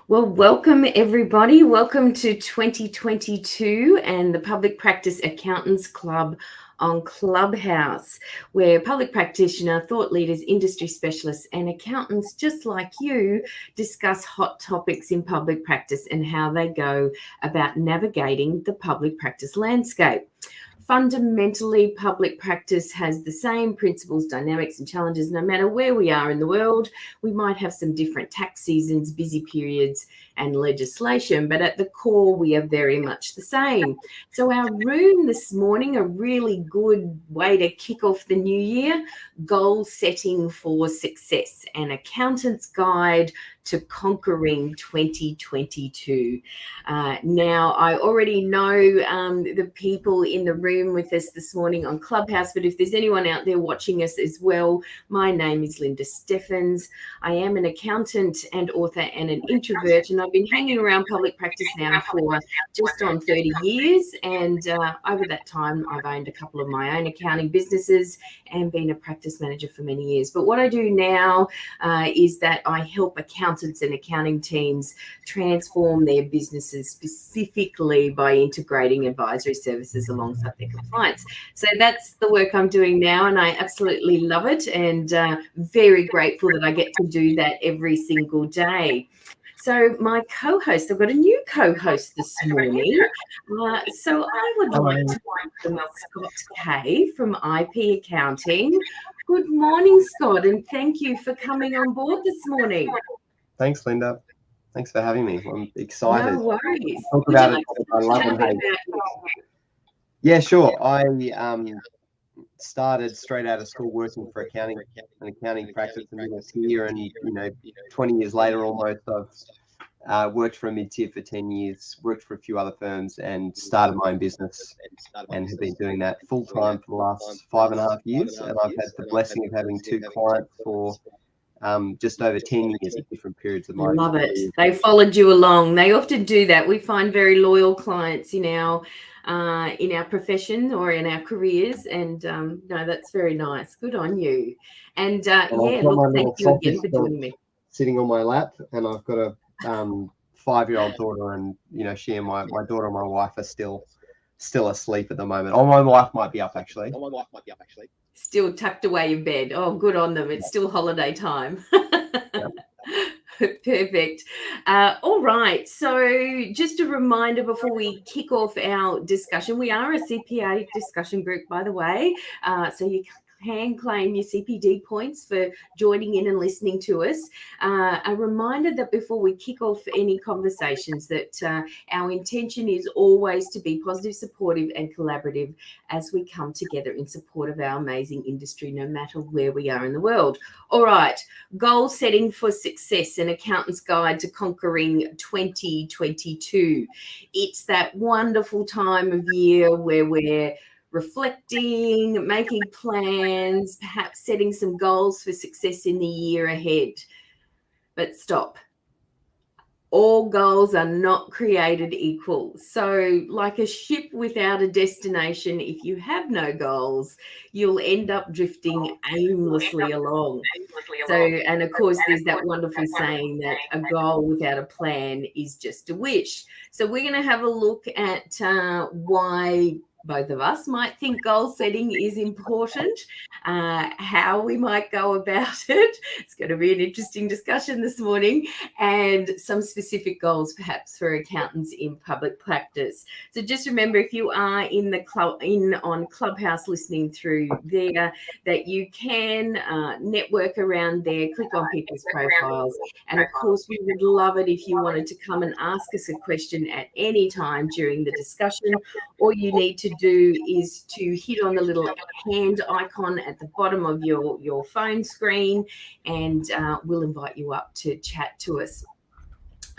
Well, welcome everybody. Welcome to 2022 and the Public Practice Accountants Club on Clubhouse, where public practitioner, thought leaders, industry specialists and accountants just like you discuss hot topics in public practice and how they go about navigating the public practice landscape. Fundamentally, public practice has the same principles, dynamics, and challenges no matter where we are in the world. We might have some different tax seasons, busy periods, and legislation, but at the core, we are very much the same. So, our room this morning, a really good way to kick off the new year: goal setting for success, an accountant's guide to conquering 2022. Now, I already know the people in the room with us this morning on Clubhouse, but if there's anyone out there watching us as well, my name is Linda Steffens. I am an accountant and author and an introvert, and I've been hanging around public practice now for just on 30 years. And over that time, I've owned a couple of my own accounting businesses and been a practice manager for many years. But what I do now is that I help accountants and accounting teams transform their businesses specifically by integrating advisory services alongside their compliance. So that's the work I'm doing now, and I absolutely love it, and very grateful that I get to do that every single day. So my co-host, I've got a new co-host this morning. So I would like to welcome Scott Kay from IP Accounting. Good morning, Scott, and thank you for coming on board this morning. Thanks, Linda. Thanks for having me. I'm excited. No worries. Talk about it. I love and hate. Yeah, sure. I started straight out of school working for an accounting practice in this year, and 20 years later almost, I've worked for a mid-tier for 10 years, worked for a few other firms, and started my own business, and have been doing that full time for the last 5.5 years. And I've had the blessing of having 2 clients for just over 10 years at different periods of my life. Love it. They followed you along. They often do that. We find very loyal clients in our profession or in our careers, and no, that's very nice. Good on you. And thank you again for joining me. Sitting on my lap, and I've got a 5-year-old daughter, and she and my daughter and my wife are still asleep at the moment. Oh, my wife might be up actually. Still tucked away in bed. Oh, good on them. It's still holiday time. Perfect. All right. So just a reminder before we kick off our discussion, we are a CPA discussion group, by the way. So you can claim your CPD points for joining in and listening to us. A reminder that before we kick off any conversations, that our intention is always to be positive, supportive and collaborative as we come together in support of our amazing industry, no matter where we are in the world. All right, goal setting for success, an accountant's guide to conquering 2022. It's that wonderful time of year where we're reflecting, making plans, perhaps setting some goals for success in the year ahead. But stop. All goals are not created equal. So like a ship without a destination, if you have no goals, you'll end up drifting aimlessly along. So, and of course, there's that wonderful saying that a goal without a plan is just a wish. So we're going to have a look at why both of us might think goal setting is important, how we might go about it. It's going to be an interesting discussion this morning, and some specific goals perhaps for accountants in public practice. So just remember, if you are in the on Clubhouse listening through there, that you can network around there, click on people's profiles, and of course we would love it if you wanted to come and ask us a question at any time during the discussion. All you need to do is to hit on the little hand icon at the bottom of your phone screen, and we'll invite you up to chat to us.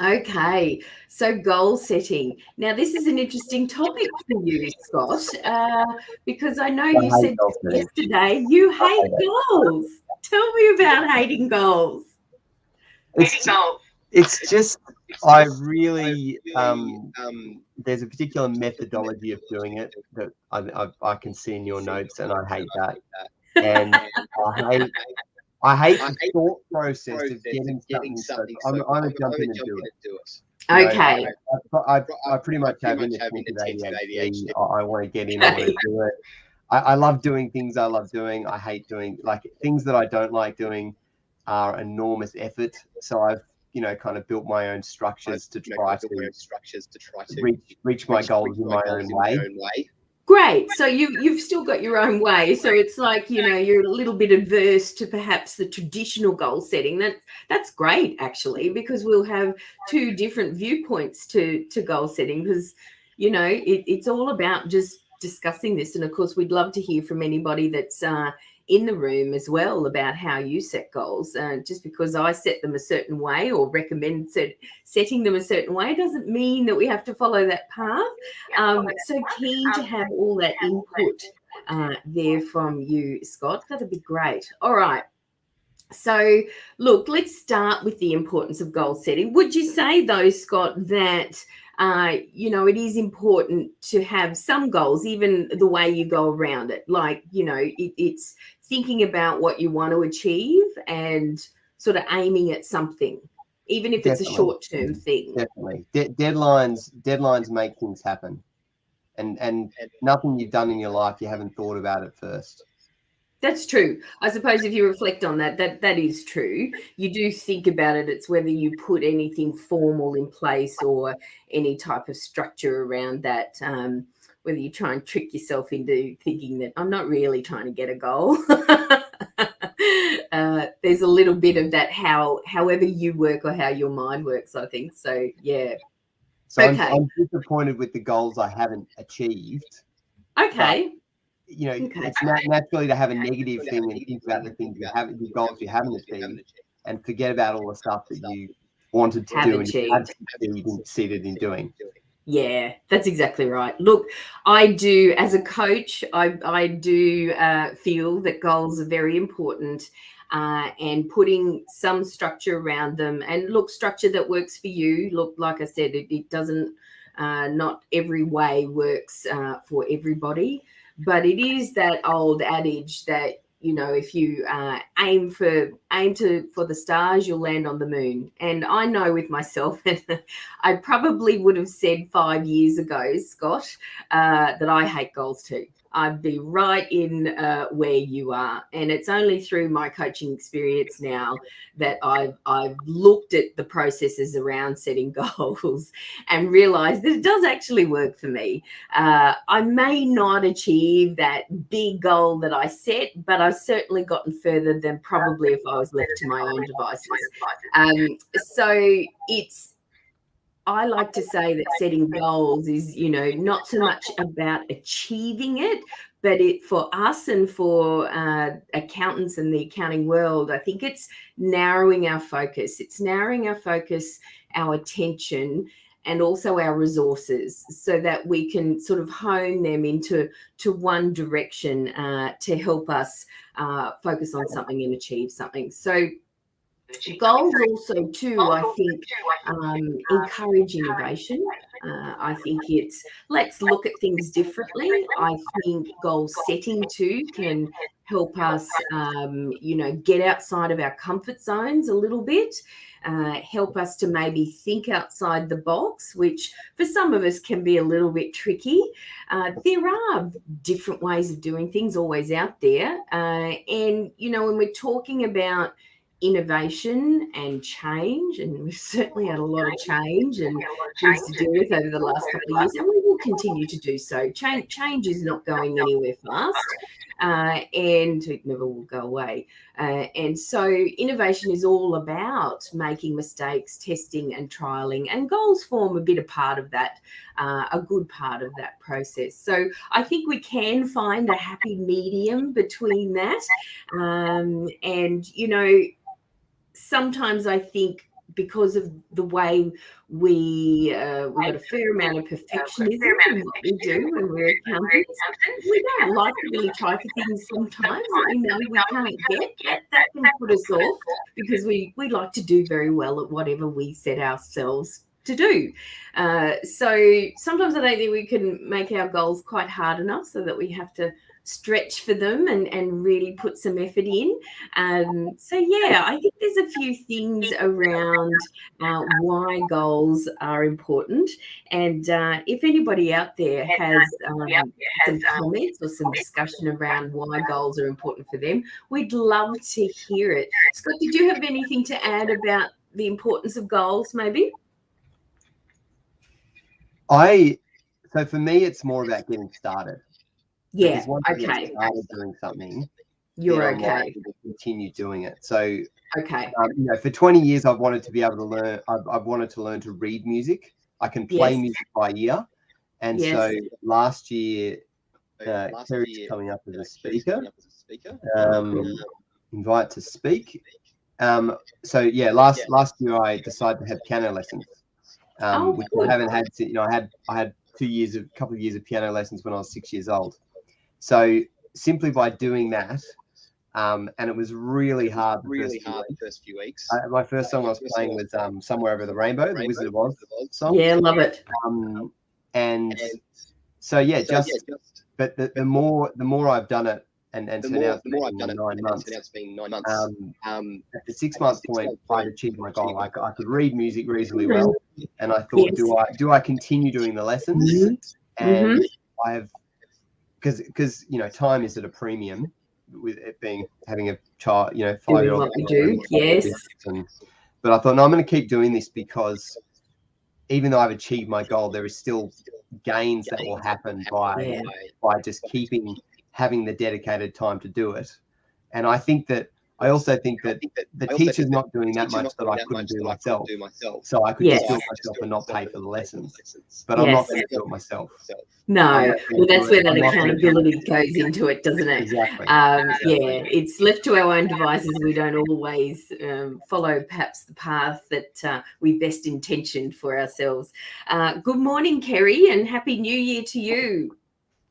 Okay, so goal setting. Now, this is an interesting topic for you, Scott, because I know you said yesterday you hate goals. Tell me about hating goals. It's just, I really, there's a particular methodology of doing it that I can see in your notes, and I hate that. And I hate the thought process of getting something. I'm going to jump in and do it. Okay. I pretty much have inattentive ADHD. I want to get in. I want to do it. I love doing things I love doing. I hate doing things that I don't like doing are enormous effort. So I've kind of built my own structures to try to reach my goals in my own way. Great. So you've still got your own way. So it's like, you're a little bit adverse to perhaps the traditional goal setting. That's great, actually, because we'll have two different viewpoints to goal setting, because, it's all about just discussing this. And of course, we'd love to hear from anybody that's in the room as well about how you set goals. Just because I set them a certain way or recommend setting them a certain way doesn't mean that we have to follow that path. So keen to have all that input there from you, Scott. That'd be great. All right. So look, let's start with the importance of goal setting. Would you say though, Scott, that it is important to have some goals, even the way you go around it? Like, it's thinking about what you want to achieve and sort of aiming at something, even if it's a short-term thing. Definitely. Deadlines make things happen. And nothing you've done in your life, you haven't thought about it first. That's true. I suppose if you reflect on that is true. You do think about it. It's whether you put anything formal in place or any type of structure around that, whether you try and trick yourself into thinking that I'm not really trying to get a goal. There's a little bit of that, however you work or how your mind works, I think. So, yeah. So okay. I'm disappointed with the goals I haven't achieved. Okay. It's naturally to have a negative thing and think about the things you haven't, the goals you haven't achieved, and forget about all the stuff that you wanted to do and you didn't succeed in doing. Yeah, that's exactly right. Look, I do, as a coach, I do feel that goals are very important, and putting some structure around them. And look, structure that works for you. Look, like I said, it doesn't, not every way works for everybody. But it is that old adage that, if you aim for the stars, you'll land on the moon. And I know with myself, I probably would have said 5 years ago, Scott, that I hate goals too. I'd be right in where you are. And it's only through my coaching experience now that I've looked at the processes around setting goals and realized that it does actually work for me. I may not achieve that big goal that I set, but I've certainly gotten further than probably if I was left to my own devices. So I like to say that setting goals is, not so much about achieving it, but for us and for accountants and the accounting world, I think it's narrowing our focus. It's narrowing our focus, our attention, and also our resources, so that we can sort of hone them into one direction to help us focus on something and achieve something. So goals also too, I think, encourage innovation. I think it's let's look at things differently. I think goal setting too can help us, get outside of our comfort zones a little bit, help us to maybe think outside the box, which for some of us can be a little bit tricky. There are different ways of doing things always out there. And, when we're talking about innovation and change, and we've certainly had a lot of change and things to do with over the last couple of years, and we will continue to do so. Change is not going anywhere fast, and it never will go away. And so innovation is all about making mistakes, testing and trialing, and goals form a bit of part of that, a good part of that process. So I think we can find a happy medium between that. And, sometimes I think because of the way we've got a fair amount of perfectionism in what we do when we're accountants, we don't like to really try for things sometimes that we know we can't get. That can put us off, because we like to do very well at whatever we set ourselves to do. So sometimes I don't think we can make our goals quite hard enough, so that we have to stretch for them and really put some effort in. So yeah, I think there's a few things around why goals are important. And if anybody out there has some comments or some discussion around why goals are important for them, we'd love to hear it. Scott, did you have anything to add about the importance of goals, maybe? So for me, it's more about getting started. Yeah, because once you get started doing something, you're then I'm likely to continue doing it. So, okay. For 20 years, I've wanted to be able to learn. I've wanted to learn to read music. I can play music by ear, and so last year, Kerry's coming up as a speaker. Invite to speak. So yeah, last year I decided to have piano lessons, which I haven't had. I had a couple of years of piano lessons when I was 6 years old. So simply by doing that, and it was really hard the first few weeks. My first song I was playing was "Somewhere Over the Rainbow," the Wizard of Oz song. Yeah, love it. And so yeah, but the more I've done it, and so now it's been 9 months. At the 6 month point, I'd achieved my goal. I could read music reasonably well, and I thought, do I continue doing the lessons? And I have, because time is at a premium with it being having a child, 5-year-old. What we do, yes. But I thought, no, I'm going to keep doing this because even though I've achieved my goal, there is still gains that will happen by just having the dedicated time to do it. And I also think that the teacher's not doing that much that I couldn't do myself. So I could just do it myself and not pay for the lessons. But I'm not going to do it myself. No, well, that's where that accountability goes into it, doesn't it? Exactly. It's left to our own devices. We don't always follow perhaps the path that we best intentioned for ourselves. Good morning, Kerry, and Happy New Year to you.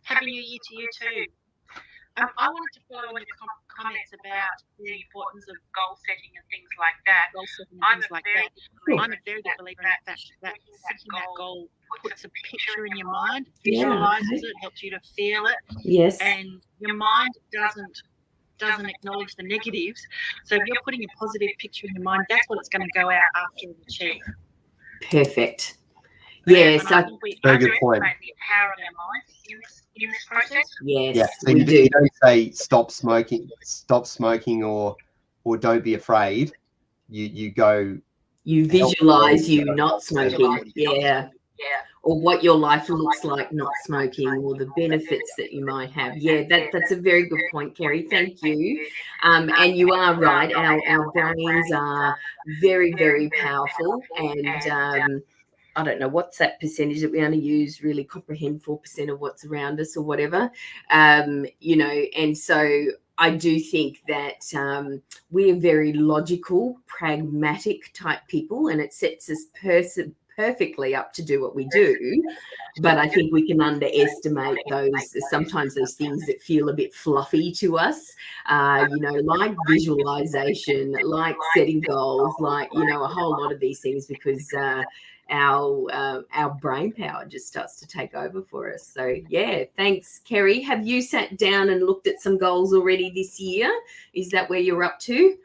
Happy New Year to you too. I wanted to follow on your comments about the importance of goal setting and things like that. I'm a very big believer in the fact that setting that goal puts a picture in your mind, visualizes it, helps you to feel it. Yes. And your mind doesn't acknowledge the negatives. So if you're putting a positive picture in your mind, that's what it's going to go out after you achieve. Perfect. Yes, very good point. The power of our mind in this process. Yes, yeah. So you don't say stop smoking, or don't be afraid. You go. You visualize you not smoking. Yeah. Or what your life looks like not smoking, or the benefits that you might have. Yeah, that's a very good point, Kerry. Thank you. And you are right. Our brains are very, very powerful, and I don't know what's that percentage that we only use, really comprehend 4% of what's around us or whatever, and so I do think that we are very logical, pragmatic type people, and it sets us perfectly up to do what we do. But I think we can underestimate sometimes those things that feel a bit fluffy to us, like visualization, like setting goals, like, a whole lot of these things, because our brain power just starts to take over for us. So yeah, thanks, Kerry. Have you sat down and looked at some goals already this year? Is that where you're up to?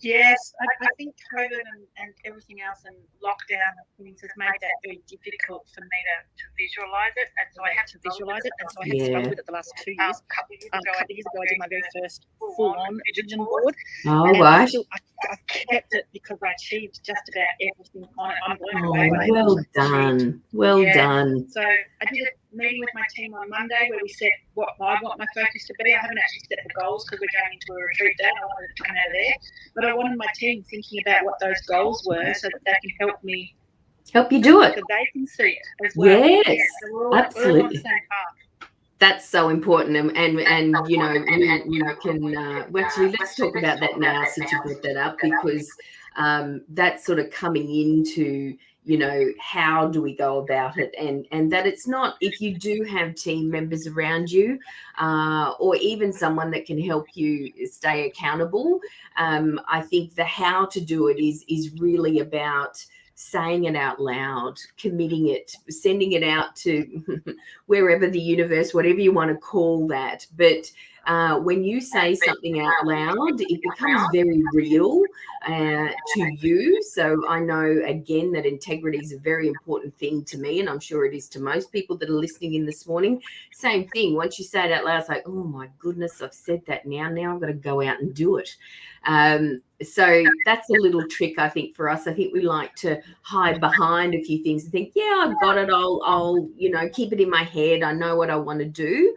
Yes, I think COVID and everything else and lockdown and things has made that very difficult for me to visualise it, and so I had to visualise it, and so I had to struggle with it the last 2 years. A couple of years ago, I did my very first full-on vision board. Oh, right. I've kept it because I achieved just about everything on it. I'm blown away. Well done. Well done. So I did a meeting with my team on Monday where we set what I want my focus to be. I haven't actually set the goals because we're going into a retreat day. I wanted it to come out of there. But I wanted my team thinking about what those goals were so that they can help you do it. So they can see it as well. Yes, so absolutely. We're all on the same path. That's so important, and we can actually let's talk about that now since you brought that up, because that's sort of coming into how do we go about it, and that it's not, if you do have team members around you, or even someone that can help you stay accountable. I think the how to do it is really about saying it out loud, committing it, sending it out to wherever the universe, whatever you want to call that. But when you say something out loud, it becomes very real to you. So I know, again, that integrity is a very important thing to me, and I'm sure it is to most people that are listening in this morning. Same thing. Once you say it out loud, it's like, oh my goodness, I've said that now. Now I've got to go out and do it. So that's a little trick, I think, for us. I think we like to hide behind a few things and think, yeah, I've got it. I'll keep it in my head. I know what I want to do.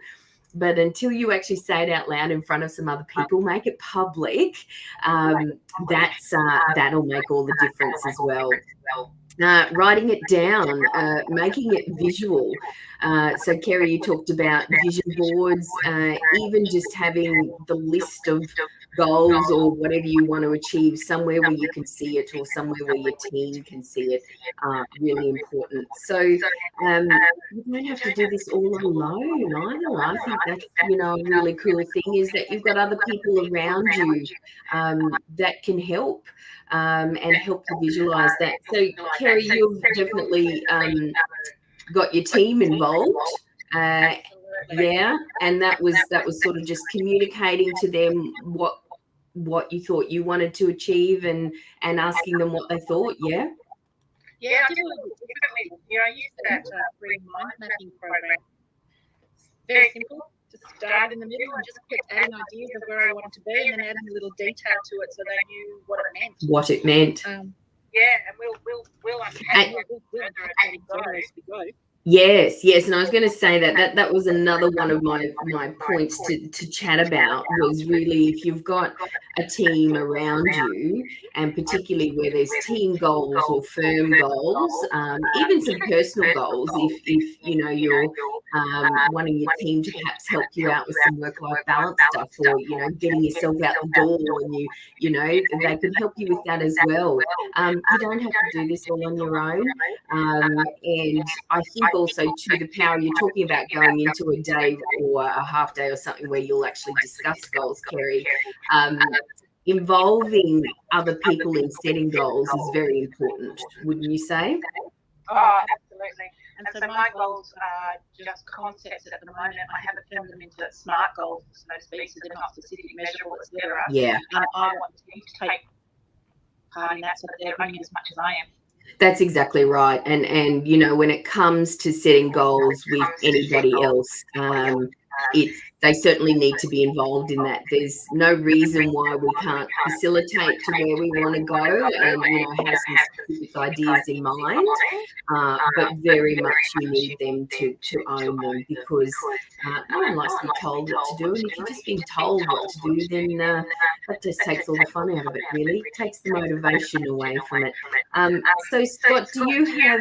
But until you actually say it out loud in front of some other people, make it public, that'll make all the difference as well. Writing it down, making it visual. So, Kyelie, you talked about vision boards, even just having the list of goals or whatever you want to achieve somewhere where you can see it or somewhere where your team can see it, really important. So you don't have to do this all alone either. I think that's, a really cool thing is that you've got other people around you that can help and help to visualize that. So, Kyelie, you've definitely got your team involved. Yeah, and that was sort of just communicating to them what you thought you wanted to achieve and asking them what they thought. Yeah, I did a little bit differently. I used that free mind mapping program. Very simple. Just start in the middle and just kept adding ideas of where I wanted to be, and then adding a little detail to it so they knew what it meant. What it meant. And we'll unpack it as we go. Yes, and I was going to say that was another one of my points to chat about, was really if you've got a team around you, and particularly where there's team goals or firm goals, even some personal goals, if you're wanting your team to perhaps help you out with some work-life balance stuff, or getting yourself out the door, and they can help you with that as well. You don't have to do this all on your own, and I think also to the power, you're talking about going into a day or a half day or something where you'll actually discuss goals, Kyelie. Involving other people in setting goals is very important, wouldn't you say? Oh, absolutely. And so my goals are just concepts at the moment. I haven't turned them into SMART goals, so to speak, so they're not specific, measurable, etc. Yeah. I want you to take part in that so that they're only as much as I am. That's exactly right. And when it comes to setting goals with anybody else, they certainly need to be involved in that. There's no reason why we can't facilitate to where we want to go and have some specific ideas in mind, but very much you need them to own them, because no one likes to be told what to do, and if you're just being told what to do, then that just takes all the fun out of it, really. It takes the motivation away from it. So, Scott, do you have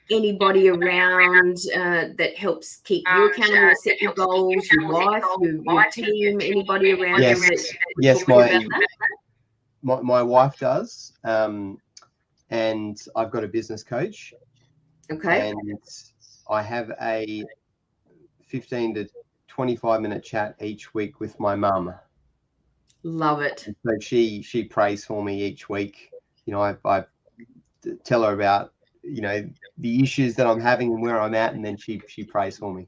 anybody around that helps keep you accountable or set your goals, your wife, your team, anybody around you? Yes, my wife does, and I've got a business coach. Okay. And I have a 15 to 25-minute chat each week with my mum. Love it. And so she prays for me each week. I tell her about the issues that I'm having and where I'm at, and then she prays for me.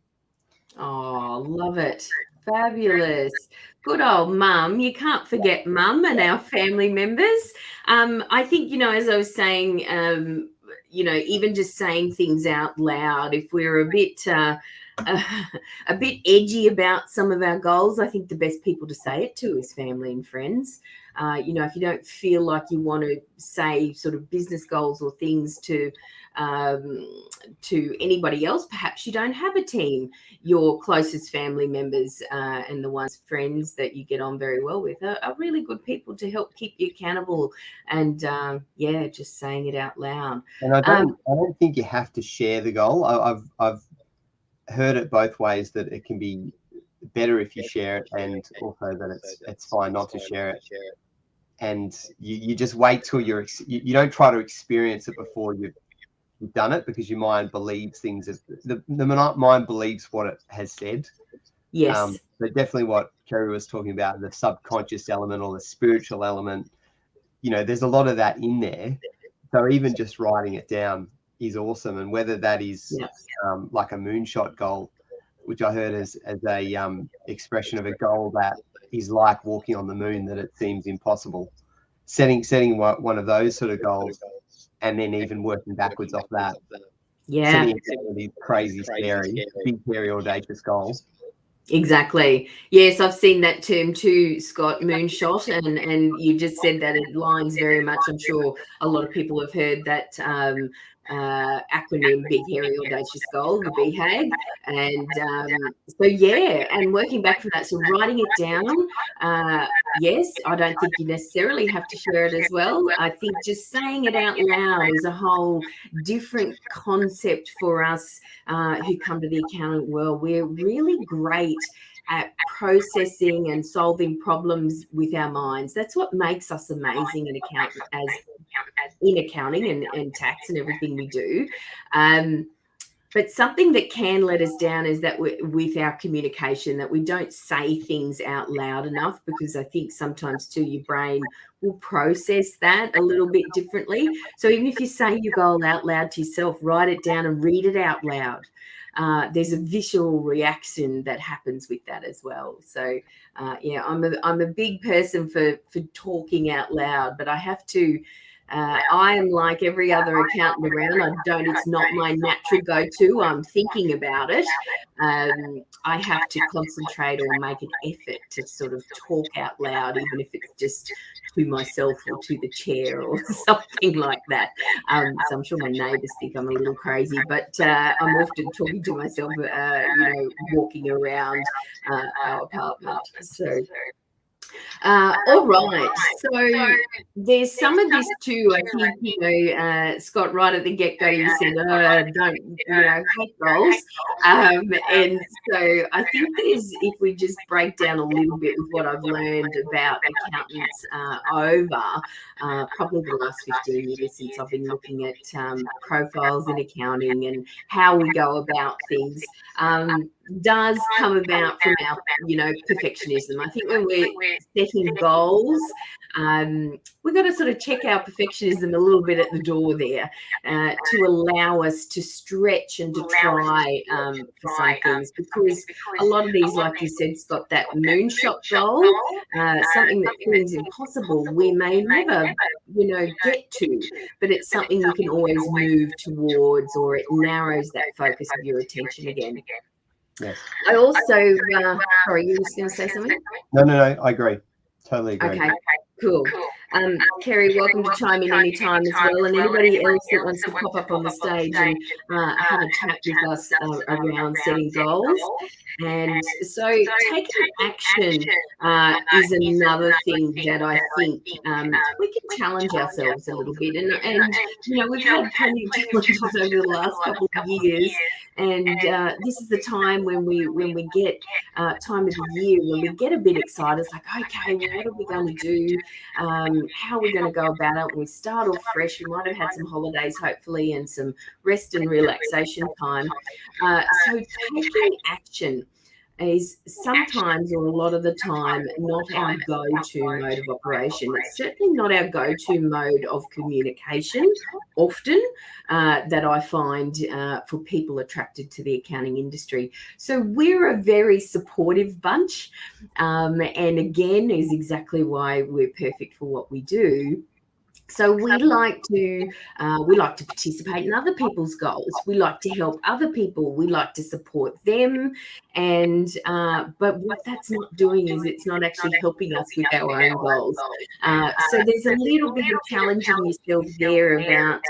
Oh, love it. Fabulous. Good old mum. You can't forget mum and our family members. I think, as I was saying, even just saying things out loud, if we're a bit edgy about some of our goals, I think the best people to say it to is family and friends. If you don't feel like you want to say sort of business goals or things to anybody else, perhaps you don't have a team. Your closest family members and the friends that you get on very well with are really good people to help keep you accountable, and just saying it out loud. And I don't think you have to share the goal. I've heard it both ways, that it can be better if you share it, and also that it's fine not to share it. And you just wait till you don't try to experience it before you've done it, because your mind believes things. The mind believes what it has said. Yes. But definitely what Kyelie was talking about, the subconscious element or the spiritual element, there's a lot of that in there. So even just writing it down is awesome. And whether that is like a moonshot goal, which I heard as a expression of a goal that is like walking on the moon, that it seems impossible. Setting one of those sort of goals, and then even working backwards off that. Yeah. Setting these crazy, scary, big, hairy, audacious goals. Exactly. Yes, I've seen that term too, Scott, moonshot, and you just said that it lines very much. I'm sure a lot of people have heard that acronym, Big Hairy Audacious Goal, the BHAG. And so, yeah, and working back from that, so writing it down, yes, I don't think you necessarily have to share it as well. I think just saying it out loud is a whole different concept for us who come to the accounting world. We're really great at processing and solving problems with our minds. That's what makes us amazing in accounting and tax and everything we do. But something that can let us down is that with our communication, that we don't say things out loud enough, because I think sometimes too your brain will process that a little bit differently. So even if you say your goal out loud to yourself, write it down and read it out loud. There's a visual reaction that happens with that as well. So yeah, I'm a big person for talking out loud, but I have to. I am like every other accountant around. It's not my natural go-to. I'm thinking about it. I have to concentrate or make an effort to sort of talk out loud, even if it's just to myself or to the chair or something like that. So I'm sure my neighbours think I'm a little crazy, but I'm often talking to myself, walking around our apartment. So. All right. So there's some of this too. I think, Scott, right at the get-go, you said, don't, hate goals. And so I think if we just break down a little bit with what I've learned about accountants over probably the last 15 years since I've been looking at profiles in accounting and how we go about things, does come about from our, perfectionism. I think when we're setting goals, we've got to sort of check our perfectionism a little bit at the door there to allow us to stretch and to try for some things, because a lot of these, like you said, Scott, that moonshot goal, something that seems impossible, we may never, get to, but it's something you can always move towards, or it narrows that focus of your attention again. Yes. I also, sorry, you were just going to say something? No, I agree. Totally agree. Okay, cool. Kerry, welcome to chime in anytime as well. And anybody else that wants to pop up on the stage and have a chat with us around setting goals. And so taking action is another thing that I think we can challenge ourselves a little bit. And we've had plenty of challenges over the last couple of years. And this is the time when we get time of the year when we get a bit excited. It's like, okay, well, what are we going to do? How are we going to go about it? When we start off fresh, we might have had some holidays, hopefully, and some rest and relaxation time. So taking action is sometimes, or a lot of the time, not our go-to mode of operation. It's certainly not our go-to mode of communication often that I find for people attracted to the accounting industry. So we're a very supportive bunch, and again, is exactly why we're perfect for what we do. So we like to participate in other people's goals. We like to help other people. We like to support them. And but what that's not doing is it's not actually helping us with our own goals. So there's a little bit of challenging yourself there about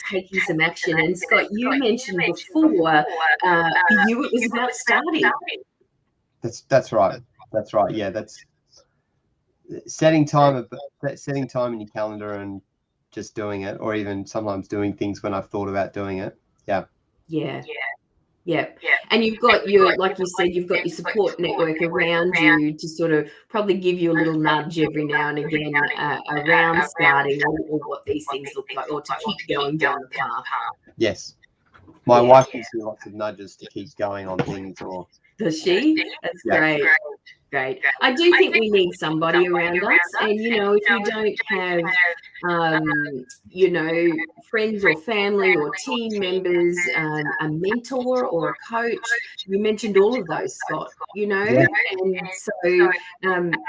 taking some action. And Scott, you mentioned before for you it was about starting. That's right. That's right. Yeah, that's setting time in your calendar and just doing it, or even sometimes doing things when I've thought about doing it. Yeah. And you've got your, like you said, you've got your support network around you to sort of probably give you a little nudge every now and again around starting or what these things look like, or to keep going down the path. Yes. My wife gives me lots of nudges to keep going on things. Or does she? That's great. I do think we need somebody around us, and if you don't have you know, friends or family or team members, a mentor or a coach. You mentioned all of those, Scott, you know, and so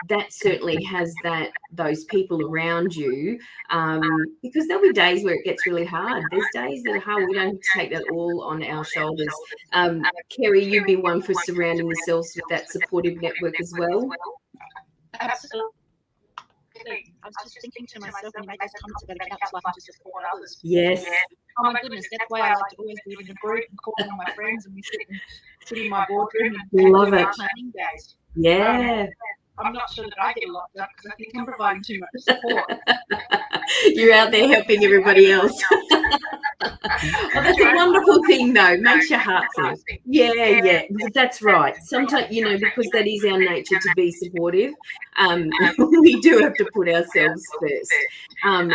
that certainly has those people around you, because there'll be days where it gets really hard. There's days that are hard. We don't have to take that all on our shoulders. Kerry, you'd be one for surrounding yourselves with that supportive network as well. Absolutely. I was just thinking to myself when you make those comments about a couch life to support others. Yes. Oh my goodness, that's why I like to always do it in a group and call on my friends, and we sit in my boardroom and love it. planning days. Yeah. I'm not sure that I get a lot done because I think I'm providing too much support. You're out there helping everybody else. Well, that's a wonderful thing, though. Makes your heart sing. Yeah, that's right. Sometimes, you know, because that is our nature to be supportive, we do have to put ourselves first. And,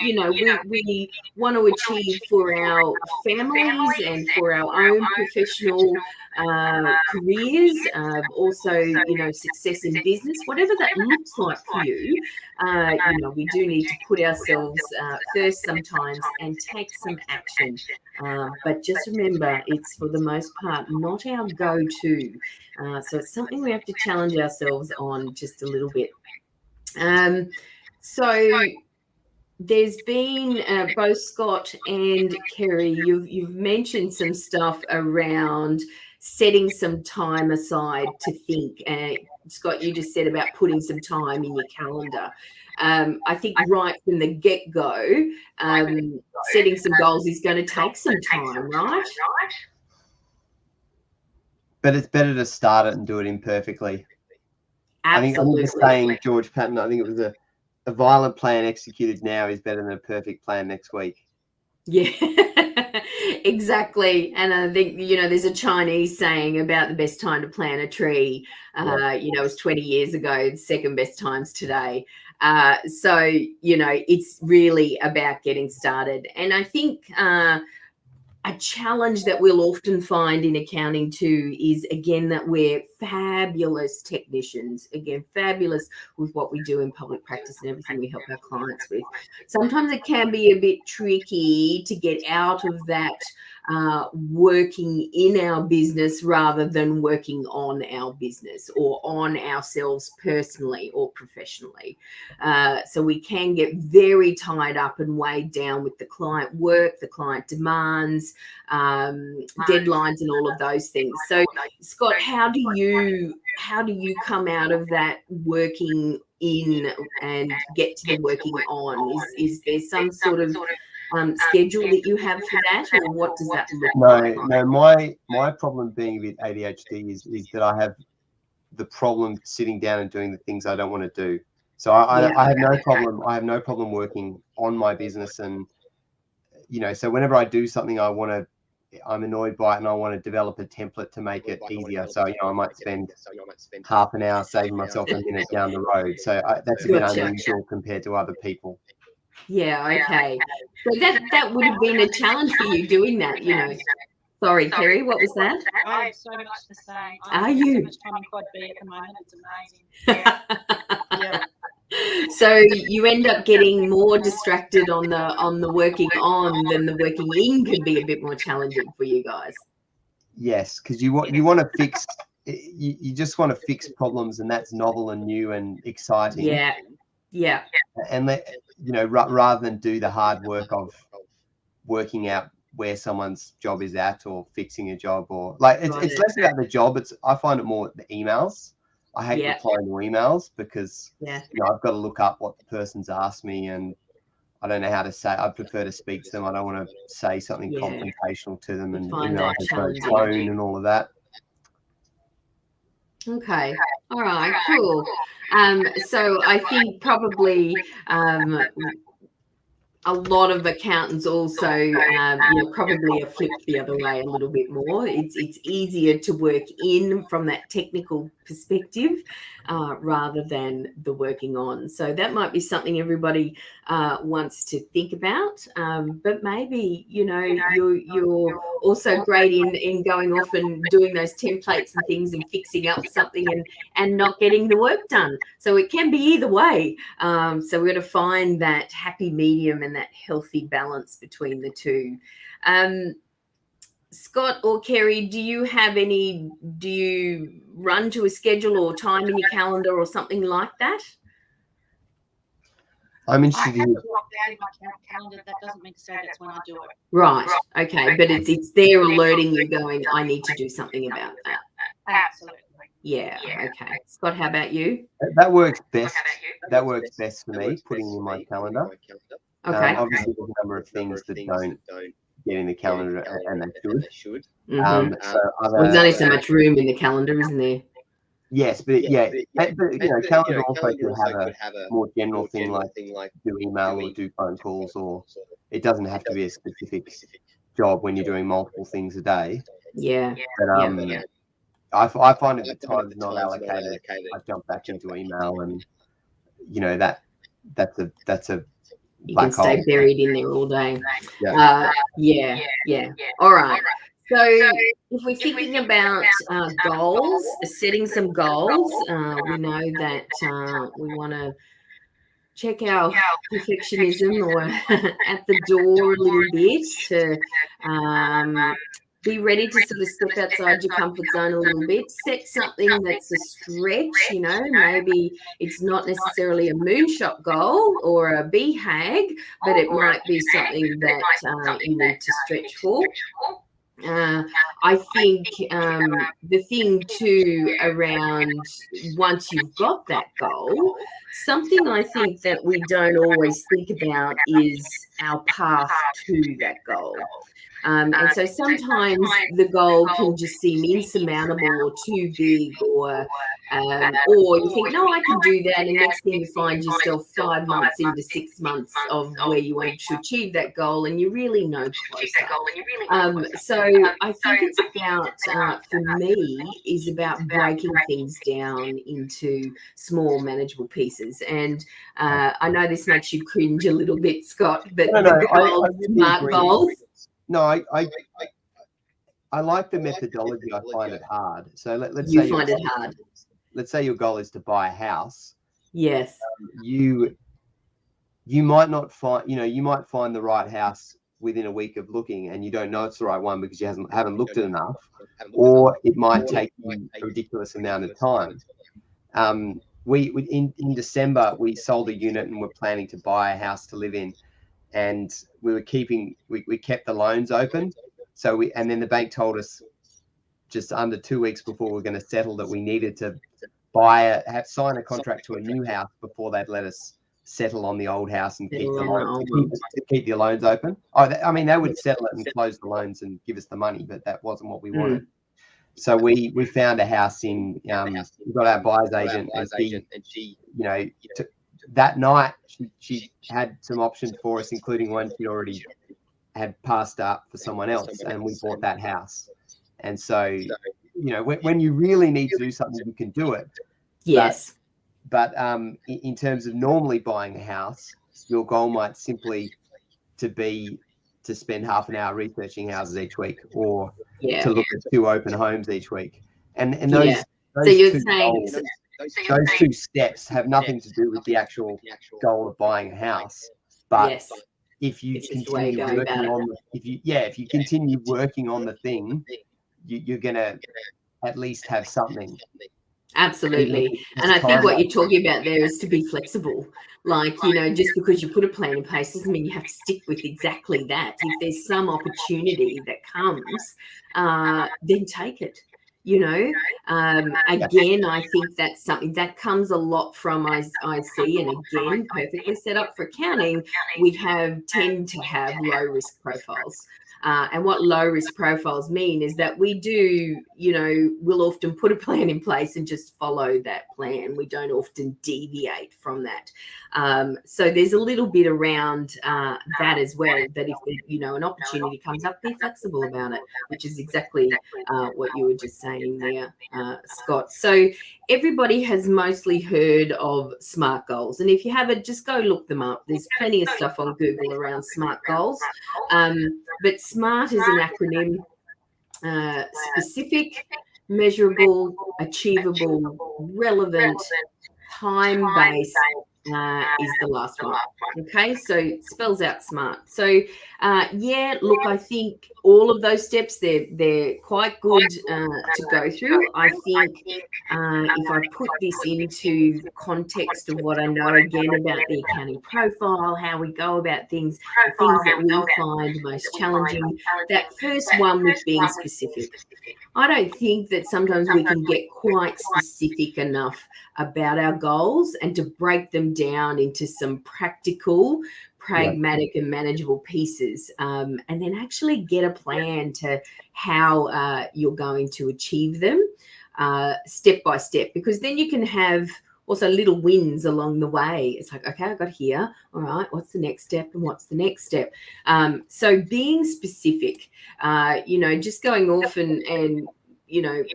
you know, we want to achieve for our families and for our own professional careers, also, you know, success in business, whatever that looks like for you. You know, we do need to put ourselves first sometimes and take some action. But just remember, it's for the most part not our go-to. So it's something we have to challenge ourselves on just a little bit. So there's been both Scott and Kerry, you've mentioned some stuff around setting some time aside to think. Scott, you just said about putting some time in your calendar. I think right from the get-go, setting some goals is going to take some time, right? But it's better to start it and do it imperfectly. Absolutely. I think the saying, George Patton, I think it was a violent plan executed now is better than a perfect plan next week. Yeah, exactly. And I think, you know, there's a Chinese saying about the best time to plant a tree. You know, it was 20 years ago, the second best time's today. So, you know, it's really about getting started. And I think a challenge that we'll often find in accounting too is, again, that we're fabulous technicians, again, fabulous with what we do in public practice and everything we help our clients with. Sometimes it can be a bit tricky to get out of that working in our business rather than working on our business or on ourselves personally or professionally. So we can get very tied up and weighed down with the client work, the client demands, deadlines and all of those things. So Scott, how do you come out of that working in and get to the working on? Is there some sort of schedule that you have for that, or what does that look like? No, my problem being with ADHD is that I have the problem sitting down and doing the things I don't want to do. So I have no problem. I have no problem working on my business, and you know, so whenever I do something, I'm annoyed by it, and I want to develop a template to make it easier. So, you know, I might spend half an hour saving myself a minute down the road. So that's a bit unusual compared to other people. Yeah, okay. So that would have been a challenge for you doing that, you know. Sorry, Kerry, what was that? I am so much the same. Are you? So much time in Quad B at the moment. It's amazing. Yeah. So you end up getting more distracted on the working on than the working in could be a bit more challenging for you guys. Yes, because you want to fix. You just want to fix problems, and that's novel and new and exciting. Yeah. And you know, rather than do the hard work of working out where someone's job is at or fixing a job, or like it's less about the job. I find it more the emails. I hate replying to emails because you know, I've got to look up what the person's asked me, and I don't know how to say. I prefer to speak to them. I don't want to say something confrontational to them, and email has no tone and all of that. Okay. All right. Cool. So I think probably a lot of accountants also, probably are flipped the other way a little bit more. It's easier to work in from that technical perspective rather than the working on. So that might be something everybody wants to think about. But maybe, you're also great in going off and doing those templates and things and fixing up something and not getting the work done. So it can be either way. So we're going to find that happy medium and that healthy balance between the two. Scott or Kerry, do you run to a schedule or time in your calendar or something like that? I'm interested I have in to block out in my calendar. That doesn't mean to say that's when I do it. Right. Okay. But it's there alerting you going, I need to do something about that. Absolutely. Yeah. Okay. Scott, how about you? that works best. That works best for me, putting it in my calendar. Okay. Obviously, there's a number of things that don't get in the calendar, and they should. Mm-hmm. So There's only so much room in the calendar, isn't there? yes, but calendar also could have a more general thing like do email or do phone calls, or it doesn't have to be a specific job when you're doing multiple things a day. Yeah. But I find if the time's not allocated, I jump back into email, and that's a You can stay hole. buried in there all day. Yeah. All right. So if we're thinking about goals, setting some goals, we know that we want to check our perfectionism or at the door a little bit to be ready to sort of step outside your comfort zone a little bit. Set something that's a stretch, maybe it's not necessarily a moonshot goal or a BHAG, but it might be something that you need to stretch for. I think the thing too around once you've got that goal, something I think that we don't always think about is our path to that goal. And so sometimes the goal can just seem insurmountable or too big, or you think, no, I can do that. And next thing you find yourself 5 months into 6 months of where you want to achieve that goal, and you really know closer. So I think it's about, for me, is about breaking things down into small, manageable pieces. And I know this makes you cringe a little bit, Scott, but the goals, smart goals. No, I like the methodology. I find it hard. So let's you say find it hard. Let's say your goal is to buy a house. Yes. You might not find, you might find the right house within a week of looking, and you don't know it's the right one because you haven't looked at enough, or it might take you a ridiculous amount of time. In December we sold a unit and we're planning to buy a house to live in. And we kept the loans open. And then the bank told us just under 2 weeks before we were going to settle that we needed to sign a contract to a new house before they'd let us settle on the old house and keep the loans open. They would settle it and close the loans and give us the money, but that wasn't what we wanted. So we found a house we got our buyer's agent, and she that night she had some options for us, including one she already had passed up for someone else, and we bought that house. And so, when you really need to do something, you can do it. Yes. But in terms of normally buying a house, your goal might simply to spend half an hour researching houses each week, or to look at 2 open homes each week. And those so you're saying those 2 steps have nothing to do with the actual goal of buying a house. But if you continue working on if you continue working on the thing, you're gonna at least have something. Absolutely. And I think what you're talking about there is to be flexible. Like, just because you put a plan in place doesn't mean you have to stick with exactly that. If there's some opportunity that comes, then take it. Again, I think that's something that comes a lot from I see, and again, perfectly set up for accounting, we tend to have low risk profiles. And what low risk profiles mean is that we do, we'll often put a plan in place and just follow that plan. We don't often deviate from that. So there's a little bit around that as well, that if an opportunity comes up, be flexible about it, which is exactly what you were just saying there, Scott. So everybody has mostly heard of SMART goals. And if you haven't, just go look them up. There's plenty of stuff on Google around SMART goals. But SMART is an acronym: specific, measurable, achievable, relevant, time-based is the last one. Okay, so it spells out SMART. So look, I think all of those steps, they're quite good to go through. I think if I put this into the context of what I know again about the accounting profile, how we go about things, the things that we find most challenging, that first one with being specific. I don't think that sometimes we can get quite specific enough about our goals and to break them down into some practical, pragmatic and manageable pieces, and then actually get a plan to how you're going to achieve them step by step, because then you can have also little wins along the way. It's like, okay, I got here. All right, what's the next step and what's the next step? So being specific, just going off and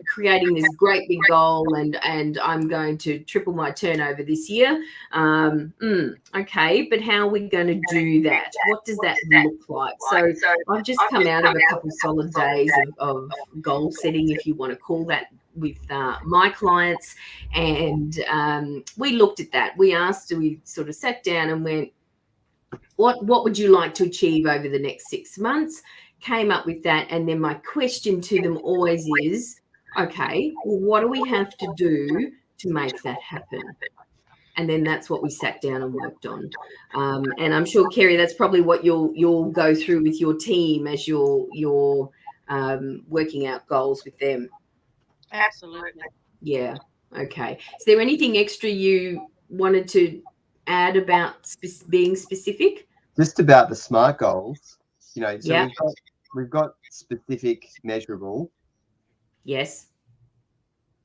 creating this great big goal and I'm going to triple my turnover this year. Okay, but how are we going to do that? What does that look like? So I've just come out of a couple solid days of goal setting, if you want to call that, with my clients, and we looked at that. We sort of sat down and went, what would you like to achieve over the next 6 months? Came up with that, and then my question to them always is, okay, well, what do we have to do to make that happen? And then that's what we sat down and worked on. And I'm sure, Kyelie, that's probably what you'll go through with your team as you're working out goals with them. Absolutely. Yeah. Okay. Is there anything extra you wanted to add about being specific? Just about the SMART goals, we've got specific, measurable. Yes.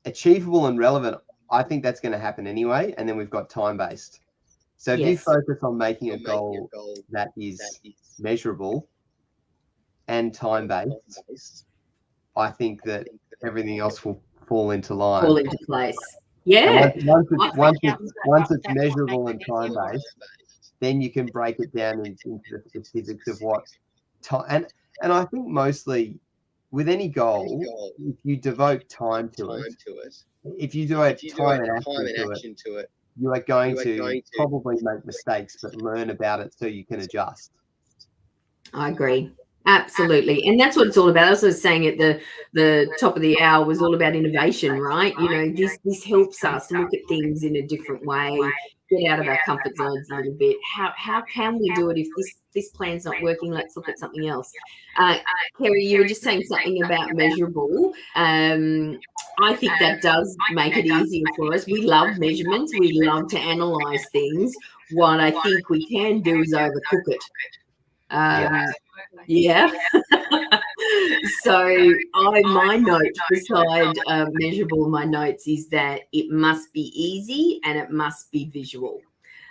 Achievable and relevant. I think that's going to happen anyway. And then we've got time-based. So if you focus on making a goal that is measurable and time-based, I think that everything else will fall into line. Fall into place. Yeah. Once it's measurable and time-based, then you can break it down into the specifics of what time. And I think mostly with any goal, if you devote time to it, if you do time and action to it, you are going to probably make mistakes, but learn about it so you can adjust. I agree. Absolutely. And that's what it's all about. As I was saying at the top of the hour, was all about innovation, right? This helps us look at things in a different way, get out of our comfort zones a little bit. How can we do it if this plan's not working? Let's look at something else. Kyelie, you were just saying something about measurable. I think that does make it easier for us. We love measurements. We love to analyze things. What I think we can do is overcook it. Yeah. So my note beside measurable, my notes is that it must be easy and it must be visual,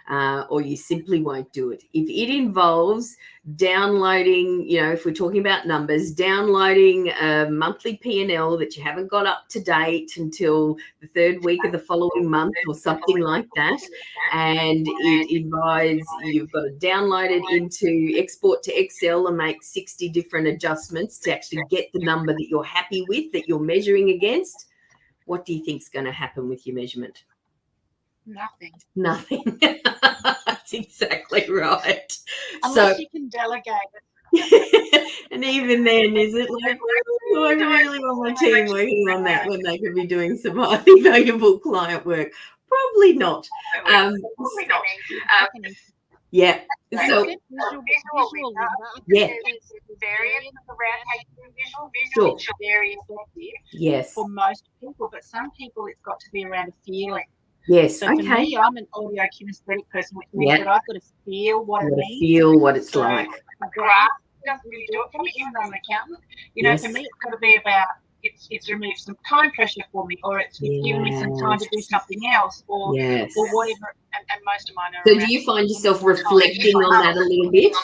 or you simply won't do it. If it involves downloading, if we're talking about numbers, downloading a monthly P&L that you haven't got up to date until the third week of the following month or something like that, and it involves you've got to download it into export to Excel and make 60 different adjustments to actually get the number that you're happy with, that you're measuring against, what do you think is going to happen with your measurement? Nothing. That's exactly right. Unless you can delegate it. And even then, is it like, do I really want my team working on that when they could be doing some highly valuable client work? Probably not. Yeah. So, yeah. Sure. Very effective. Yes. For most people, but some people it's got to be around a feeling. Yes. So for me, I'm an audio kinesthetic person, which means that I've got to feel what it means. Feel what it's like. Grasp doesn't really do it for me, even though I'm an accountant. You know, for me, it's got to be about it's removed some time pressure for me, or it's given me some time to do something else, or whatever. And most of mine are. So, do you find yourself reflecting on that a little bit?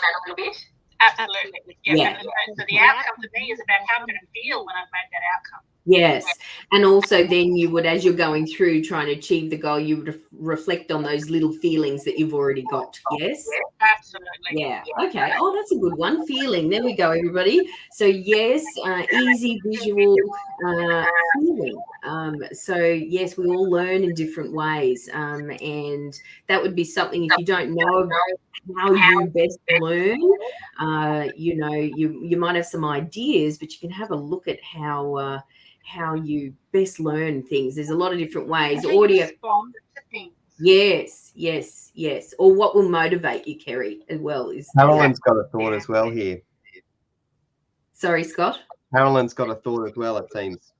Absolutely. Yeah. And so the outcome for me is about how I'm going to feel when I've made that outcome. Yes. And also then you would, as you're going through trying to achieve the goal, you would reflect on those little feelings that you've already got. Yes? Absolutely. Yeah. Okay. Oh, that's a good one. Feeling. There we go, everybody. So, yes, easy visual feeling. So, yes, we all learn in different ways. And that would be something, if you don't know how you best learn, you know, you might have some ideas, but you can have a look at how you best learn things. There's a lot of different ways. Audio. Yes. Or what will motivate you, Kerry, as well. Carolyn's got a thought as well here. Sorry, Scott. Carolyn's got a thought as well, it seems.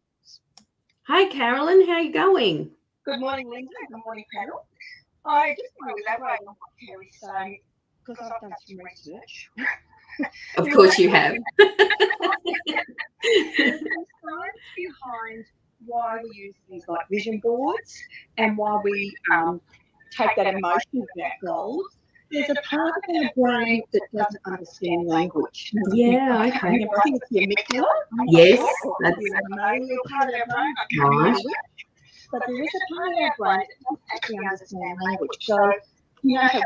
Hi, Carolyn. How are you going? Good morning, Linda. Good morning, panel. I just want to elaborate on what Kerry's saying, because I've done some research. Of course you have. There's science behind why we use things like vision boards and why we take that emotion of that goal. There's a part of our brain that doesn't understand language. Yeah, okay. I think it's the amygdala. Yes, that's the part of our brain. right. But there is a part of our brain that doesn't actually understand language. So, you know how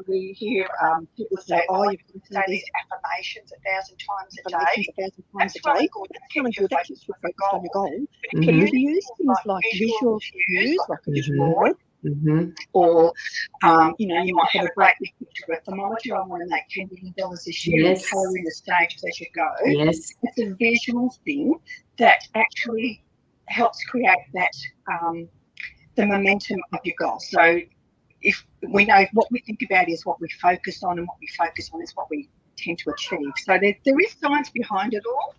we hear people say, oh, you've got to say these affirmations 1,000 times a day. That's really good. That's really good. That keeps you focused on your goal. But can you use things like visual cues, like a vision board, or, you know, you might have a great picture of a thermometer. I want to make $10 million this year and colouring the stage as you go. Yes. It's a visual thing that actually helps create that, the momentum of your goal. So if we know what we think about is what we focus on, and what we focus on is what we tend to achieve. So there is science behind it all.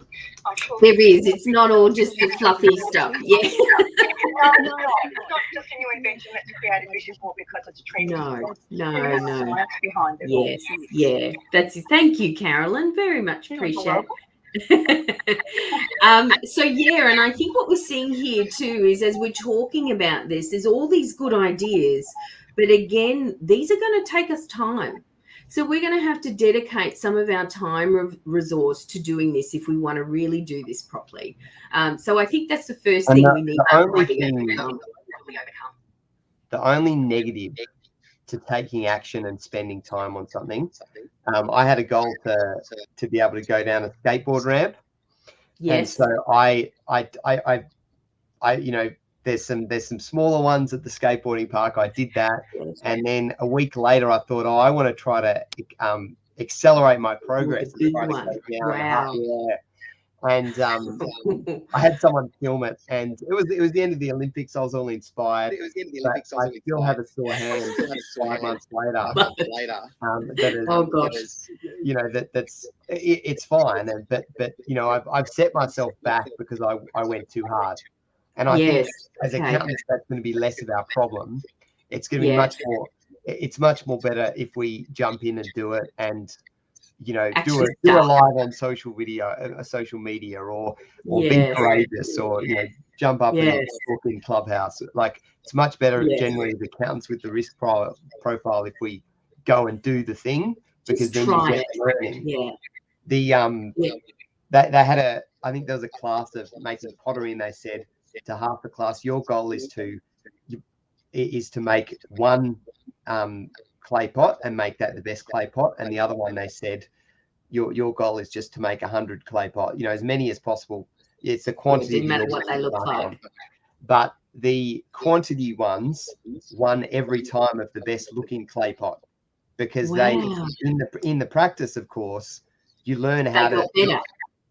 I'm sure there is. It's not all just the fluffy stuff. Yeah. No, it's not just a new invention that's created a vision board because it's a trend. No. There is science behind it all. Yes. Thank you, Carolyn. Very much appreciate it. So yeah, and I think what we're seeing here too is, as we're talking about this, there's all these good ideas, but again, these are going to take us time. So we're going to have to dedicate some of our time resource to doing this if we want to really do this properly. So I think that's the first thing we need to overcome. The only negative to taking action and spending time on something, I had a goal to be able to go down a skateboard ramp. Yes. And so I you know, there's some smaller ones at the skateboarding park. I did that, and then a week later, I thought, oh, I want to try to accelerate my progress. Wow. Yeah. And I had someone film it, and it was the end of the Olympics. I was all inspired. I still have a sore hand 5 months later. Oh gosh. You know, it's fine, but you know, I've set myself back because I went too hard. And I think as accountants, that's going to be less of our problem. It's going to be much more. It's much more better if we jump in and do it, and you know, do it live on social media, or be courageous, or you know, jump up and talk in Clubhouse. Like, it's much better generally as accountants with the risk profile if we go and do the thing, because then you get learning. They had I think there was a class of making pottery, and they said to half the class, your goal is to make one clay pot and make that the best clay pot, and the other one, they said, your goal is just to make 100 clay pot, you know, as many as possible. It's the quantity. It doesn't matter what they look like. But the quantity ones won every time of the best looking clay pot, because they in the practice, of course, you learn how to.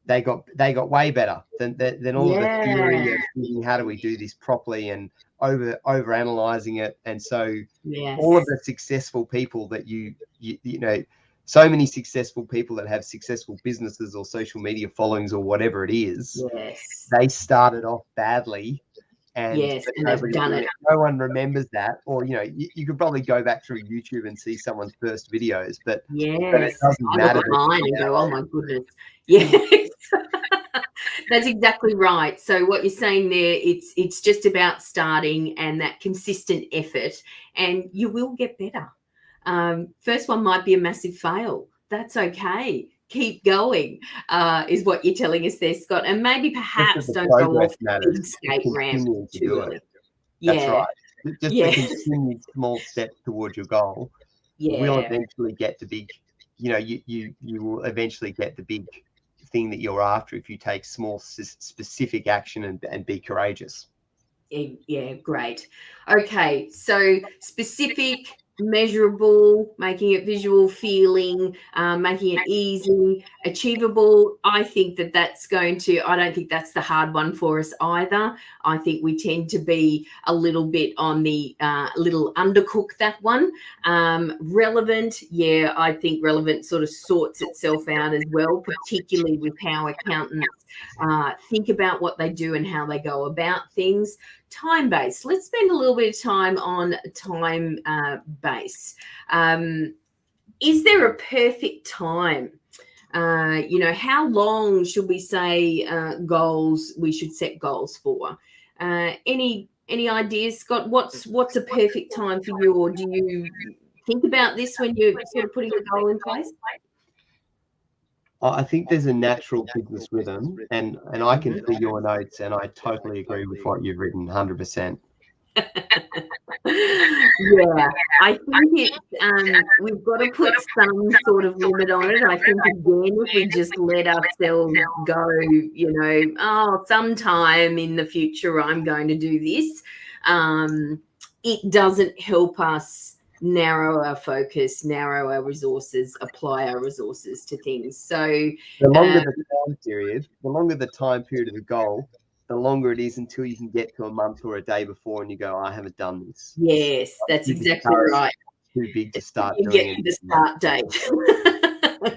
They got way better than all of the theory of thinking, how do we do this properly, and over analyzing it. And so all of the successful people that you know, so many successful people that have successful businesses or social media followings or whatever it is, they started off badly And yes, and they've done it. No one remembers that, or you could probably go back through YouTube and see someone's first videos, but yes, it doesn't I matter. look at mine and go, oh my goodness, yes. That's exactly right. So what you're saying there, it's just about starting and that consistent effort, and you will get better. First one might be a massive fail. That's okay. Keep going, is what you're telling us there, Scott. And maybe perhaps don't go off the big skate ramp too early. That's right. Just the continued small steps towards your goal will eventually get the big, you will eventually get the big thing that you're after if you take small specific action and be courageous. Yeah, great. Okay, so specific, measurable, making it visual, feeling, making it easy, achievable. I think that's I don't think that's the hard one for us either. I think we tend to be a little bit on the little undercook that one. Relevant, yeah, I think relevant sort of sorts itself out as well, particularly with how accountants think about what they do and how they go about things. Time-based. Let's spend a little bit of time on time base. Is there a perfect time? How long should we say we should set goals for? Any ideas, Scott? What's a perfect time for you, or do you think about this when you're sort of putting a goal in place? I think there's a natural business rhythm, and I can see your notes, and I totally agree with what you've written, 100%. Yeah, I think we've got to put some sort of limit on it. I think, again, if we just let ourselves go, sometime in the future I'm going to do this, it doesn't help us narrow our focus, narrow our resources, apply our resources to things. So the longer the time period of the goal, the longer it is until you can get to a month or a day before and you go, I haven't done this. Yes, that's exactly right. Too big to start you doing get to the start date,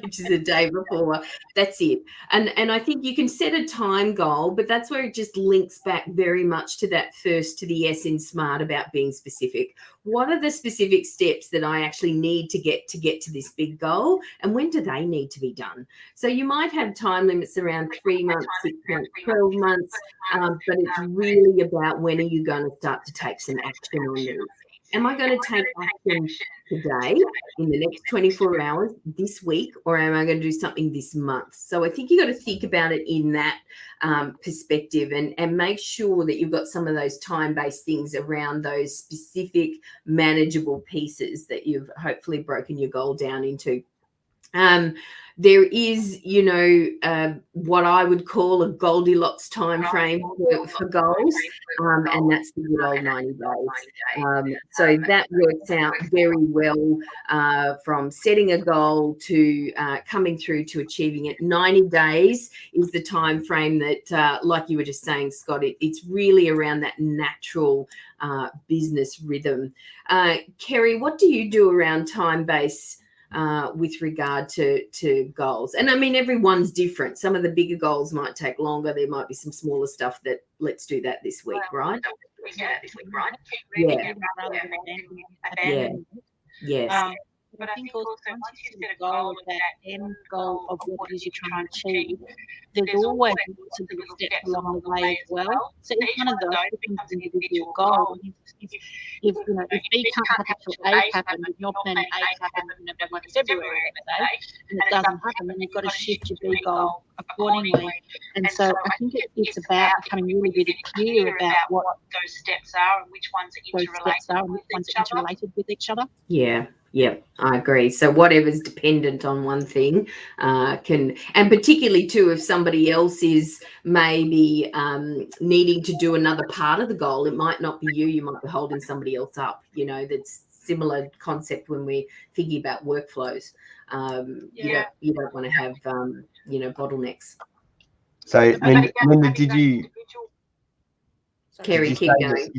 which is the day before. That's it. And I think you can set a time goal, but that's where it just links back very much to that first, to the S in SMART, about being specific. What are the specific steps that I actually need to get to this big goal, and when do they need to be done? So you might have time limits around 3 months, 6 months, 12 months, but it's really about when are you going to start to take some action on these. Am I going to take action today, in the next 24 hours, this week, or am I going to do something this month? So I think you've got to think about it in that perspective, and make sure that you've got some of those time-based things around those specific manageable pieces that you've hopefully broken your goal down into. There is, what I would call a Goldilocks time frame for goals, and that's the good old 90 days. So that works out very well from setting a goal to coming through to achieving it. 90 days is the time frame that, like you were just saying, Scott, it's really around that natural business rhythm. Kerry, what do you do around time-based with regard to goals? And I mean, everyone's different. Some of the bigger goals might take longer. There might be some smaller stuff that let's do that this week, right? Yeah. Yes. But I think also once you set a goal of that end goal of what it is you're trying to achieve, there's always some little steps along the way as well. So each one of those becomes an individual goal. If B can't happen until A happens, if you're planning A to happen by February, let's say, and it doesn't happen, then you've got to shift your B goal accordingly. And so I think it's about becoming really, really clear about what those steps are and which ones are interrelated with each other. Yeah. Yeah, I agree. So whatever's dependent on one thing can, and particularly too, if somebody else is maybe needing to do another part of the goal, it might not be you. You might be holding somebody else up. That's similar concept when we're thinking about workflows. You don't want to have bottlenecks. So Linda, did you? Kerry, keep going.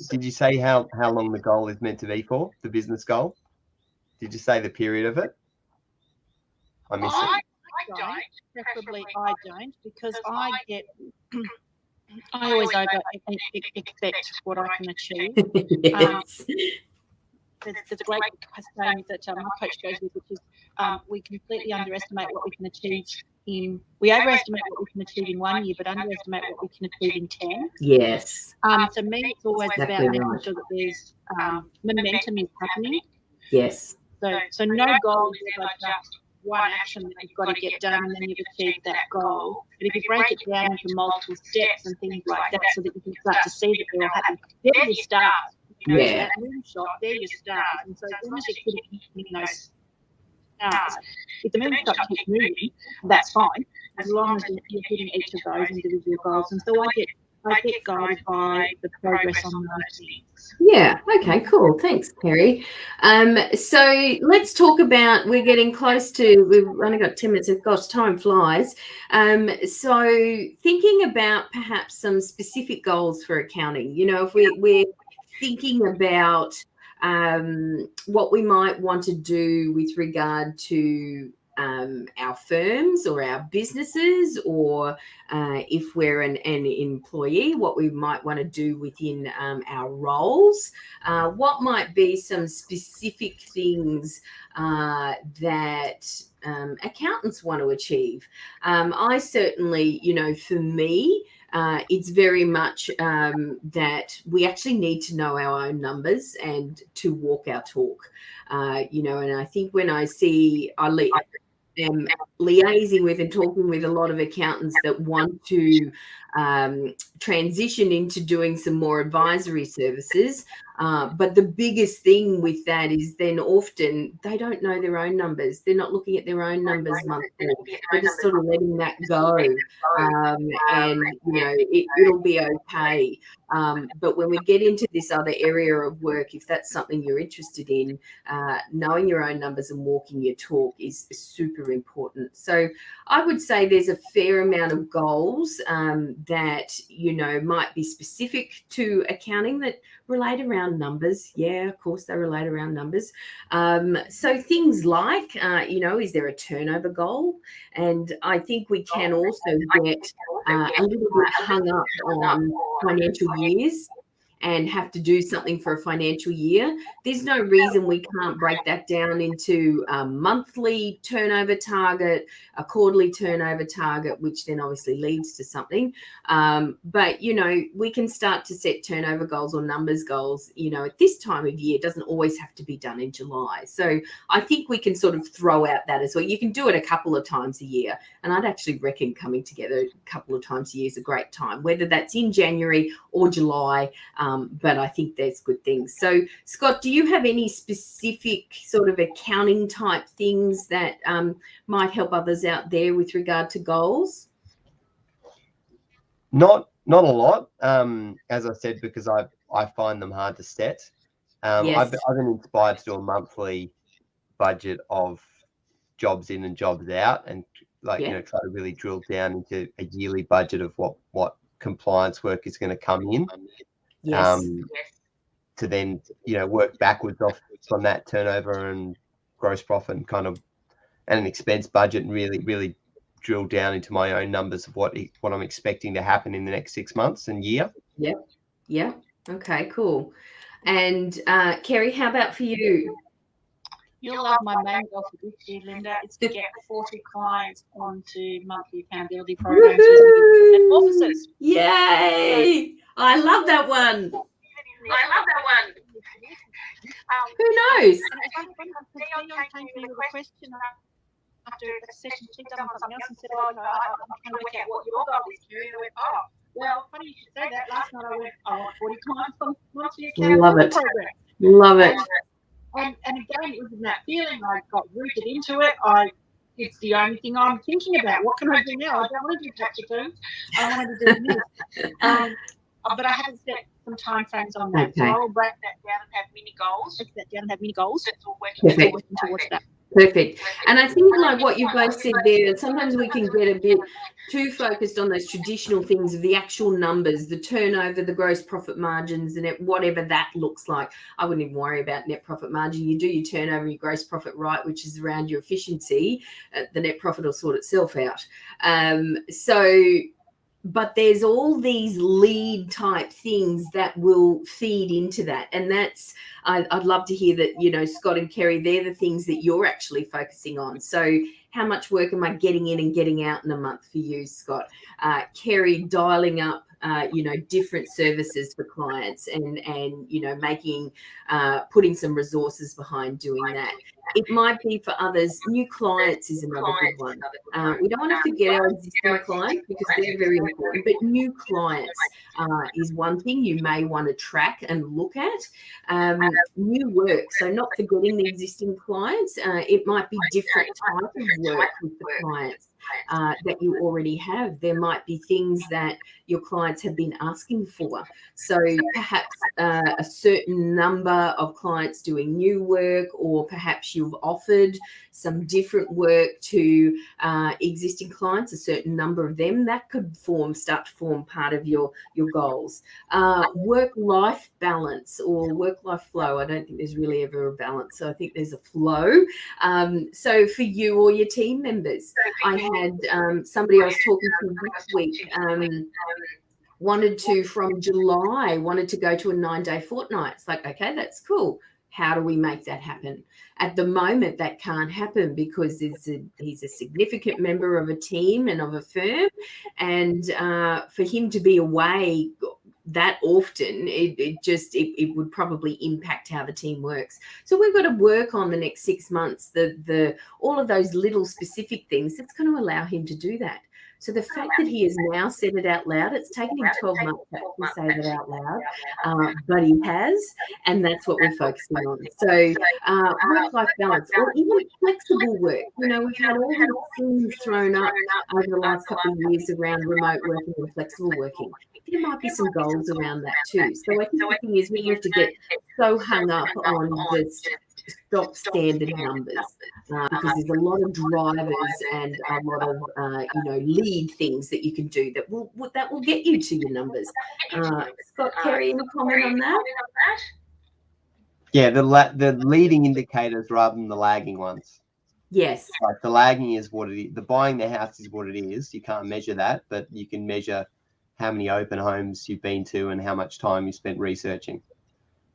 Did you say how long the goal is meant to be for, the business goal? Did you say the period of it? I missed it. I don't, preferably I don't, because I get I always expect what I can achieve. Yes. There's a great saying that my coach goes with, which is we completely underestimate what we can achieve we overestimate what we can achieve in 1 year, but underestimate what we can achieve in 10. Yes. So me, it's always about making sure that there's momentum is happening. Yes. So no goal is ever just one action that you've got to get done and then you've achieved that goal. But if you break it down into multiple steps and things like that, so that you can start to see that they're all happening, there you start. You know, Yeah. that moonshot, there you start. And so as long as you're putting in those starts, if the moonshot keeps moving, that's fine, as long as you're hitting each of those individual goals. And so I get guided by the progress on those things. Yeah. Okay, cool. Thanks, Kerry. So let's talk about, we're getting close to, we've only got 10 minutes. Gosh, time flies. So thinking about perhaps some specific goals for accounting, you know, if we're thinking about what we might want to do with regard to our firms or our businesses, or if we're an employee, what we might want to do within our roles. What might be some specific things that accountants want to achieve? I certainly, you know, for me, it's very much that we actually need to know our own numbers and to walk our talk, you know, and I think when I see, am liaising with and talking with a lot of accountants that want to transition into doing some more advisory services. But the biggest thing with that is then often they don't know their own numbers. They're not looking at their own numbers monthly. They're just sort of letting that go. And, you know, it'll be okay. But when we get into this other area of work, if that's something you're interested in, knowing your own numbers and walking your talk is super important. So I would say there's a fair amount of goals that, you know, might be specific to accounting that relate around numbers. Yeah, of course, they relate around numbers. So things like, you know, is there a turnover goal? And I think we can also get a little bit hung up on financial years and have to do something for a financial year. There's no reason we can't break that down into a monthly turnover target, a quarterly turnover target, which then obviously leads to something. But, you know, we can start to set turnover goals or numbers goals, you know, at this time of year. It doesn't always have to be done in July. So I think we can sort of throw out that as well. You can do it a couple of times a year. And I'd actually reckon coming together a couple of times a year is a great time, whether that's in January or July. But I think there's good things. So, Scott, do you have any specific sort of accounting type things that might help others out there with regard to goals? Not a lot, as I said, because I find them hard to set. Yes. I've been inspired to do a monthly budget of jobs in and jobs out, and you know, try to really drill down into a yearly budget of what compliance work is going to come in. Yes. To then, you know, work backwards off from that turnover and gross profit and kind of and an expense budget, and really drill down into my own numbers of what I'm expecting to happen in the next 6 months and year. Yeah. Okay, cool. And Kerry, how about for you? You'll love my main goal for this year, Linda. It's to get 40 clients onto monthly accountability programs and offices. Yay! I love that one. Who knows? Dion came to me with a question after a session. She'd done something else and said, "Oh, no, I'm trying to work out what your goal is, Kerry." I went, "Oh, well, funny you should say that. Last night I went, I want 40 clients on monthly accountability program." Love it. And again, it was in that feeling. I got rooted into it. It's the only thing I'm thinking about. What can I do now? I don't want to do tax returns. I want to do this. But I haven't set some time frames on that. Okay. So I'll break that down and have mini goals. Break that down and have mini goals. That's all working towards that. Perfect. And I think like what you both said there, sometimes we can get a bit too focused on those traditional things of the actual numbers, the turnover, the gross profit margins, and whatever that looks like. I wouldn't even worry about net profit margin. You do your turnover, your gross profit right, which is around your efficiency, the net profit will sort itself out. So but there's all these lead type things that will feed into that. And that's, I'd love to hear that, you know, Scott and Kerry, they're the things that you're actually focusing on. So how much work am I getting in and getting out in a month for you, Scott? Kerry, dialing up, you know, different services for clients and you know, making, putting some resources behind doing that. It might be for others. New clients is another good one. We don't want to forget our existing clients because they're very important, but new clients is one thing you may want to track and look at. New work, so not forgetting the existing clients. It might be different type of work with the clients that you already have. There might be things that your clients have been asking for. So perhaps a certain number of clients doing new work, or perhaps you've offered some different work to existing clients, a certain number of them. That could start to form part of your goals. Work-life balance or work-life flow. I don't think there's really ever a balance. So I think there's a flow. So for you or your team members, I had somebody I was talking to this week wanted to, from July, wanted to go to a 9-day fortnight. It's like, okay, that's cool. How do we make that happen? At the moment, that can't happen because he's a significant member of a team and of a firm. And for him to be away that often, it would probably impact how the team works. So we've got to work on the next 6 months, all of those little specific things that's going to allow him to do that. So the fact that he has now said it out loud, it's taken him 12 months to say that out loud, but he has, and that's what we're focusing on. So work-life balance, or even flexible work. You know, we've had all these things thrown up over the last couple of years around remote working and flexible working. There might be some goals around that too. So I think the thing is we have to get so hung up on just stock standard numbers because there's a lot of drivers and a lot of you know, lead things that you can do that will get you to your numbers. Scott, Kyelie, any comment on that? Yeah, the leading indicators rather than the lagging ones. Yes. Like the lagging is what it is. The buying the house is what it is. You can't measure that, but you can measure how many open homes you've been to and how much time you spent researching.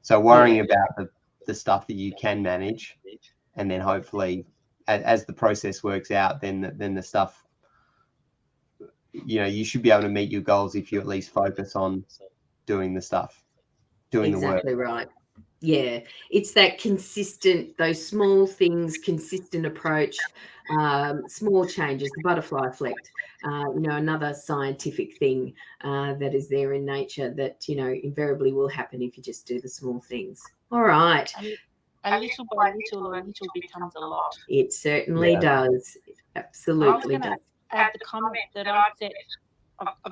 So worrying about the stuff that you can manage, and then hopefully as the process works out, then the stuff, you know, you should be able to meet your goals if you at least focus on doing the stuff, doing the work. Exactly right. Yeah, it's that consistent, those small things, consistent approach, small changes, the butterfly effect, you know, another scientific thing that is there in nature that, you know, invariably will happen if you just do the small things. All right. A little by little, a little becomes a lot. It certainly does. Absolutely does. Add the comment that I've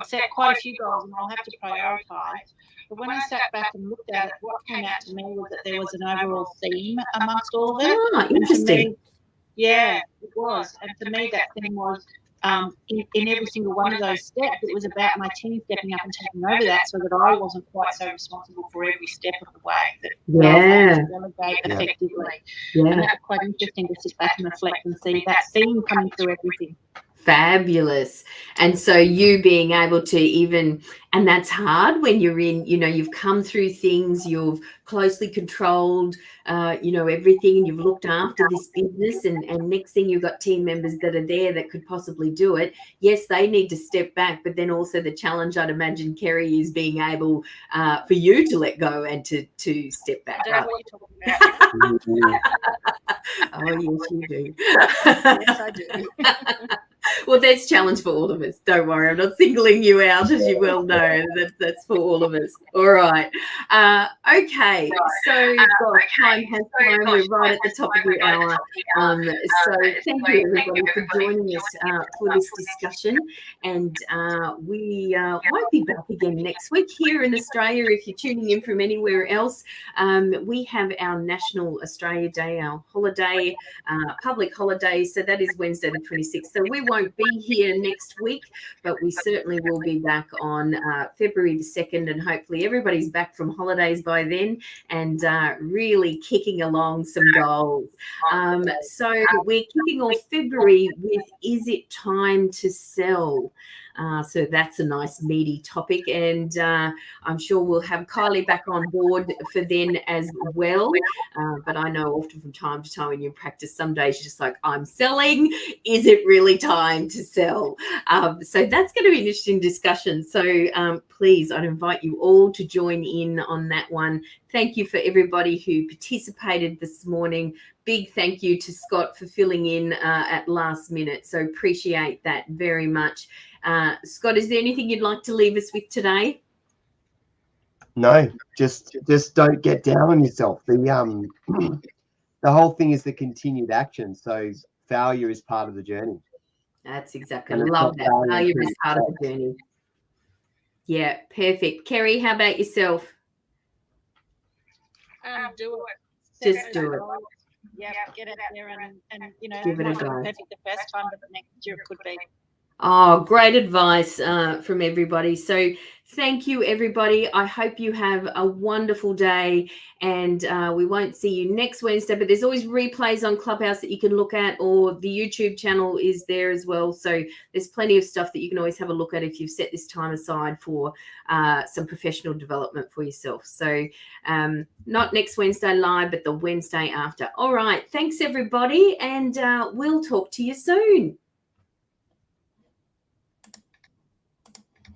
set quite a few goals and I'll have to prioritise. But when I sat back and looked at it, what came out to me was that there was an overall theme amongst all of it. Ah, interesting. Yeah, it was. And to me, that theme was in every single one of those steps, it was about my team stepping up and taking over that so that I wasn't quite so responsible for every step of the way. That I was able to delegate effectively. Yeah. And that's quite interesting to sit back and reflect and see that theme coming through everything. Fabulous. And so you being able to even, and that's hard when you're in, you know, you've come through things, you've closely controlled, you know, everything, and you've looked after this business, and next thing you've got team members that are there that could possibly do it. Yes, they need to step back, but then also the challenge, I'd imagine, Kyelie, is being able for you to let go and to step back. I don't know what you're talking about. Oh, yes, you do. Yes, I do. Well, that's a challenge for all of us. Don't worry, I'm not singling you out, as you well know. That's for all of us. All right. Okay. So, gosh, time has flown. We're right at the top of the hour. So thank you, everybody, for joining us for this discussion. And we won't be back again next week here in Australia. If you're tuning in from anywhere else, we have our National Australia Day, our holiday, public holiday. So that is Wednesday the 26th. So we won't be here next week, but we certainly will be back on February the 2nd, and hopefully everybody's back from holidays by then and really kicking along some goals. So we're kicking off February with Is It Time to Sell? So that's a nice meaty topic, and I'm sure we'll have Kyelie back on board for then as well. But I know often from time to time when you practice, some days you're just like, I'm selling. Is it really time to sell? So that's going to be an interesting discussion. So please, I'd invite you all to join in on that one. Thank you for everybody who participated this morning. Big thank you to Scott for filling in at last minute. So appreciate that very much. Scott, is there anything you'd like to leave us with today? No, just don't get down on yourself. The whole thing is the continued action. So failure is part of the journey. That's exactly. I love that. Failure is part of the journey. Yeah, perfect. Kerry, how about yourself? Do it. Just do it. Yeah, get it there and you know, give it a not go. Perfect the first time, but the next year it could be. Oh, great advice from everybody. So thank you, everybody. I hope you have a wonderful day, and we won't see you next Wednesday, but there's always replays on Clubhouse that you can look at, or the YouTube channel is there as well. So there's plenty of stuff that you can always have a look at if you've set this time aside for some professional development for yourself. So not next Wednesday live, but the Wednesday after. All right. Thanks, everybody, and we'll talk to you soon.